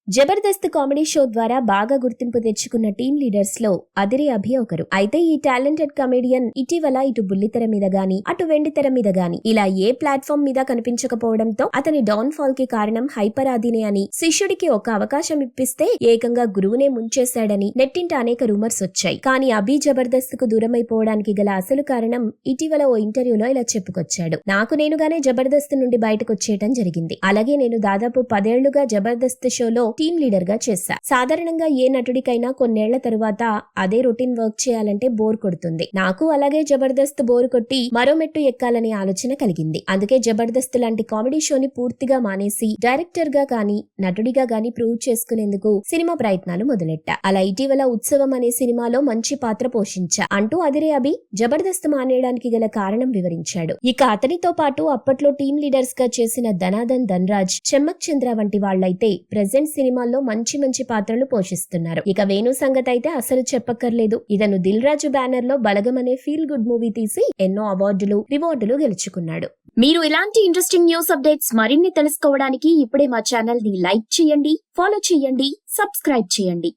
Jabardasth comedy show ద్వారా బాగా గుర్తింపు తెచ్చుకున్న టీమ్ లీడర్స్ లో అదిరి అభి ఒకరు. అయితే ఈ టాలెంటెడ్ కమెడియన్ ఇటీవల ఇటు బుల్లితెర మీద గాని అటు వెండితెర మీద గాని ఇలా ఏ ప్లాట్ఫామ్ మీద కనిపించకపోవడంతో అతని డౌన్ ఫాల్ కి కారణం హైపర్ ఆదినే అని, శిష్యుడికి ఒక అవకాశం ఇప్పిస్తే ఏకంగా గురువునే ముంచేశాడని నెట్టింట అనేక రూమర్స్ వచ్చాయి. కానీ అభి జబర్దస్త్ కు దూరమైపోవడానికి గల అసలు కారణం ఇటీవల ఓ ఇంటర్వ్యూలో ఇలా చెప్పుకొచ్చాడు. నాకు నేనుగానే జబర్దస్త్ నుండి బయటకొచ్చేయటం జరిగింది. అలాగే నేను దాదాపు 10 ఏళ్లుగా జబర్దస్త్ షోలో టీమ్ లీడర్ గా చేశా. సాధారణంగా ఏ నటుడికైనా కొన్నేళ్ల తరువాత అదే రొటీన్ వర్క్ చేయాలంటే బోర్ కొడుతుంది. నాకు అలాగే జబర్దస్త్ బోర్ కొట్టి మరో మెట్టు ఎక్కాలనే ఆలోచన కలిగింది. అందుకే జబర్దస్త్ లాంటి కామెడీ షోని పూర్తిగా మానేసి డైరెక్టర్ గా గాని నటుడిగా గాని ప్రూవ్ చేసుకునేందుకు సినిమా ప్రయత్నాలు మొదలెట్టా. అలా ఇటీవల ఉత్సవం అనే సినిమాలో మంచి పాత్ర పోషించా అంటూ అదిరే అభి జబర్దస్త్ మానేయడానికి గల కారణం వివరించాడు. ఇక అతనితో పాటు అప్పట్లో టీమ్ లీడర్స్ గా చేసిన ధనాధన్ ధన్రాజ్, చెమ్మక్ చంద్ర వంటి వాళ్లైతే ప్రెజెంట్ సినిమాల్లో మంచి పాత్రలు పోషిస్తున్నారు. ఇక వేణు సంగతి అయితే అసలు చెప్పక్కర్లేదు. ఇతను దిల్ రాజు బ్యానర్ లో బలగం అనే ఫీల్ గుడ్ మూవీ తీసి ఎన్నో అవార్డులు రివార్డులు గెలుచుకున్నాడు. మీరు ఇలాంటి ఇంట్రెస్టింగ్ న్యూస్ అప్డేట్స్ మరిన్ని తెలుసుకోవడానికి ఇప్పుడే మా ఛానల్ ని లైక్ చేయండి, ఫాలో చేయండి, సబ్స్క్రైబ్ చేయండి.